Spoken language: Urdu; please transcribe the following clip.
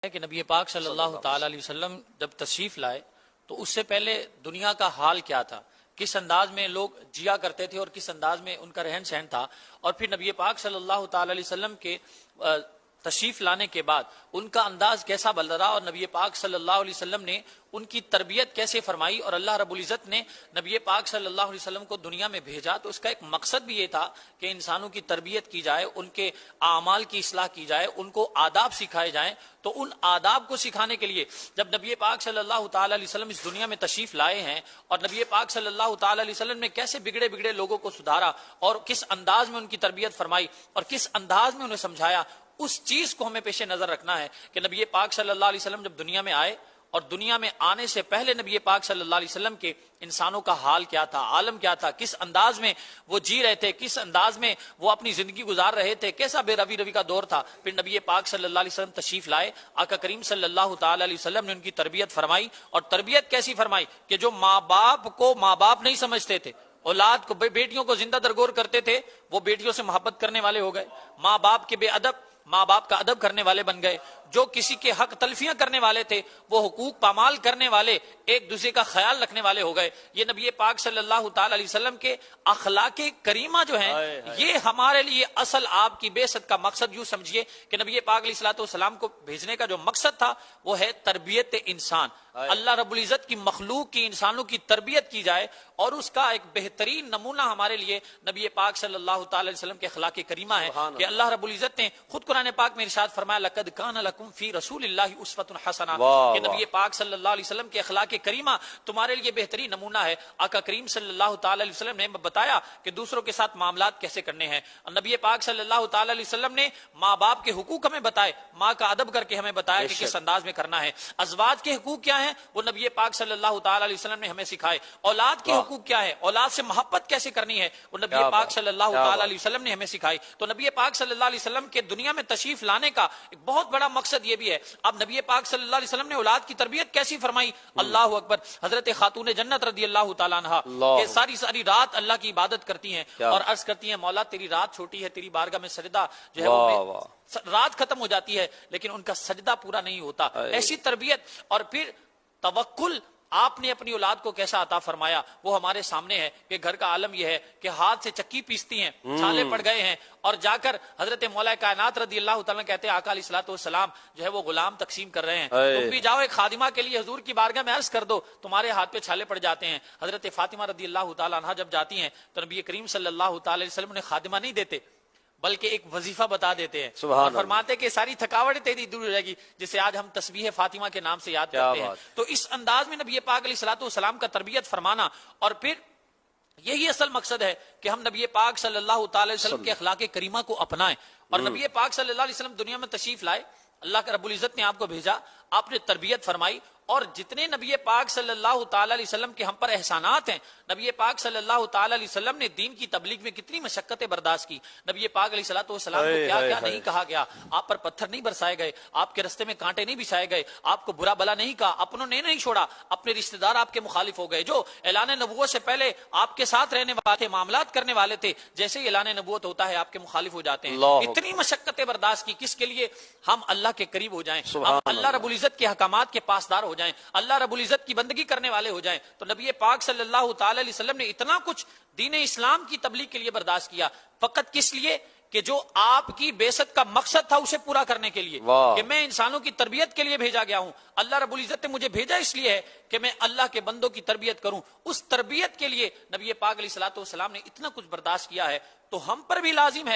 کہ نبی پاک صلی اللہ تعالی علیہ وسلم جب تشریف لائے تو اس سے پہلے دنیا کا حال کیا تھا، کس انداز میں لوگ جیا کرتے تھے اور کس انداز میں ان کا رہن سہن تھا، اور پھر نبی پاک صلی اللہ تعالی علیہ وسلم کے تشریف لانے کے بعد ان کا انداز کیسا بدلا اور نبی پاک صلی اللہ علیہ وسلم نے ان کی تربیت کیسے فرمائی، اور اللہ رب العزت نے نبی پاک صلی اللہ علیہ وسلم کو دنیا میں بھیجا تو اس کا ایک مقصد بھی یہ تھا کہ انسانوں کی تربیت کی جائے، ان کے اعمال کی اصلاح کی جائے، ان کو آداب سکھائے جائیں۔ تو ان آداب کو سکھانے کے لیے جب نبی پاک صلی اللہ تعالی علیہ وسلم اس دنیا میں تشریف لائے ہیں اور نبی پاک صلی اللہ تعالی علیہ وسلم نے کیسے بگڑے لوگوں کو سدھارا اور کس انداز میں ان کی تربیت فرمائی اور کس انداز میں انہیں سمجھایا، اس چیز کو ہمیں پیش نظر رکھنا ہے کہ نبی پاک صلی اللہ علیہ وسلم جب دنیا میں آئے اور دنیا میں آنے سے پہلے نبی پاک صلی اللہ علیہ وسلم کے انسانوں کا حال کیا تھا، عالم کیا تھا، کس انداز میں وہ جی رہے تھے، کس انداز میں وہ اپنی زندگی گزار رہے تھے، کیسا بے روی کا دور تھا۔ پھر نبی پاک صلی اللہ علیہ وسلم تشریف لائے، آقا کریم صلی اللہ تعالی علیہ وسلم نے ان کی تربیت فرمائی، اور تربیت کیسی فرمائی کہ جو ماں باپ کو ماں باپ نہیں سمجھتے تھے، اولاد کو بیٹیوں کو زندہ درگور کرتے تھے، وہ بیٹیوں سے محبت کرنے والے ہو گئے، ماں باپ کے بے ادب ماں باپ کا ادب کرنے والے بن گئے، جو کسی کے حق تلفیاں کرنے والے تھے وہ حقوق پامال کرنے والے، ایک دوسرے کا خیال رکھنے والے ہو گئے۔ یہ نبی پاک صلی اللہ تعالی علیہ وسلم کے اخلاق کریمہ جو ہیں یہ ہمارے لیے اصل آپ کی بعثت کا مقصد یوں سمجھیے کہ نبی پاک علیہ الصلوۃ والسلام کو بھیجنے کا جو مقصد تھا وہ ہے تربیت انسان، اللہ رب العزت کی مخلوق کی انسانوں کی تربیت کی جائے، اور اس کا ایک بہترین نمونہ ہمارے لیے نبی پاک صلی اللہ تعالی علیہ وسلم کے اخلاق کریمہ ہے کہ اللہ رب العزت نے خود قرآن پاک میں ارشاد فرمایا لقد کان لکم فی رسول اللہ اسوۃ حسنہ، کہ نبی پاک صلی اللہ علیہ وسلم کے اخلاق کریمہ تمہارے لیے بہترین نمونہ ہے۔ آقا کریم صلی اللہ تعالی علیہ وسلم نے بتایا کہ دوسروں کے ساتھ معاملات کیسے کرنے ہیں، اور نبی پاک صلی اللہ تعالی علیہ وسلم نے ماں باپ کے حقوق ہمیں بتائے، ماں کا ادب کر کے ہمیں بتایا کہ کس انداز میں کرنا ہے، ازواج کے حقوق کیا ہیں وہ نبی پاک صلی اللہ تعالی علیہ وسلم نے ہمیں سکھائے، اولاد کے حقوق کیا ہے، اولاد سے محبت کیسے کرنی ہے وہ نبی پاک صلی اللہ تعالی علیہ وسلم نے ہمیں سکھائی۔ تو نبی پاک صلی اللہ علیہ وسلم کے دنیا میں تشریف لانے کا ایک بہت بڑا مقصد یہ بھی ہے۔ اب نبی پاک صلی اللہ علیہ وسلم نے اولاد کی تربیت کیسی فرمائی، اللہ اکبر، حضرت خاتون جنت رضی اللہ تعالیٰ عنہا کہ ساری رات اللہ کی عبادت کرتی ہیں اور عرض کرتی ہیں مولا تیری رات چھوٹی ہے، تیری بارگاہ میں سجدہ جو ہے وہ رات ختم ہو جاتی ہے لیکن ان کا سجدہ پورا نہیں ہوتا، ایسی تربیت۔ اور پھر توکل آپ نے اپنی اولاد کو کیسا عطا فرمایا وہ ہمارے سامنے ہے کہ گھر کا عالم یہ ہے کہ ہاتھ سے چکی پیستی ہیں، چھالے پڑ گئے ہیں، اور جا کر حضرت مولا کائنات رضی اللہ تعالیٰ کہتے ہیں آقا علیہ الصلوۃ والسلام جو ہے وہ غلام تقسیم کر رہے ہیں، تم بھی جاؤ ایک خادمہ کے لیے حضور کی بارگاہ میں عرض کر دو، تمہارے ہاتھ پہ چھالے پڑ جاتے ہیں۔ حضرت فاطمہ رضی اللہ تعالیٰ عنہا جب جاتی ہیں تو نبی کریم صلی اللہ تعالی علیہ وسلم انہیں خادمہ نہیں دیتے بلکہ ایک وظیفہ بتا دیتے ہیں اور فرماتے کہ ساری تھکاوٹ تیری دور ہو جائے گی، جسے آج ہم تسبیح فاطمہ کے نام سے یاد کرتے ہیں۔ تو اس انداز میں نبی پاک علیہ الصلوۃ والسلام کا تربیت فرمانا، اور پھر یہی اصل مقصد ہے کہ ہم نبی پاک صلی اللہ تعالی علیہ وسلم کے اخلاق کریمہ کو اپنائیں، اور نبی پاک صلی اللہ علیہ وسلم دنیا میں تشریف لائے، اللہ کے رب العزت نے آپ کو بھیجا، آپ نے تربیت فرمائی، اور جتنے نبی پاک صلی اللہ تعالی علیہ وسلم کے ہم پر احسانات ہیں، نبی پاک صلی اللہ تعالی علیہ وسلم نے دین کی تبلیغ میں کتنی مشقتیں برداشت کی، نبی پاک علیہ الصلوۃ والسلام کو کیا کیا نہیں کہا گیا، آپ پر پتھر نہیں برسائے گئے، آپ کے رستے میں کانٹے نہیں بچھائے گئے، آپ کو برا بلا نہیں کہا، اپنوں نے نہیں چھوڑا، اپنے رشتہ دار آپ کے مخالف ہو گئے، جو اعلان نبوت سے پہلے آپ کے ساتھ رہنے والے تھے، معاملات کرنے والے تھے، جیسے ہی اعلان نبوت ہوتا ہے آپ کے مخالف ہو جاتے ہیں۔ اتنی مشقتیں برداشت کی کس کے لیے؟ ہم اللہ کے قریب ہو جائیں، ہم اللہ رب العزت کے احکامات کے پاسدار ہو جائیں، اللہ رب العزت کی بندگی کرنے والے ہو جائیں۔ تو نبی پاک صلی اللہ تعالی علیہ وسلم نے اتنا کچھ دین اسلام کی تبلیغ کے لیے برداشت کیا، فقط کس لیے کہ جو آپ کی بعثت کا مقصد تھا اسے پورا کرنے کے لیے، کہ میں انسانوں کی تربیت کے لیے بھیجا گیا ہوں، اللہ رب العزت نے مجھے بھیجا اس لیے ہے کہ میں اللہ کے بندوں کی تربیت کروں، اس تربیت کے لیے نبی پاک علیہ الصلوۃ والسلام نے اتنا کچھ برداشت کیا ہے۔ تو ہم پر بھی لازم ہے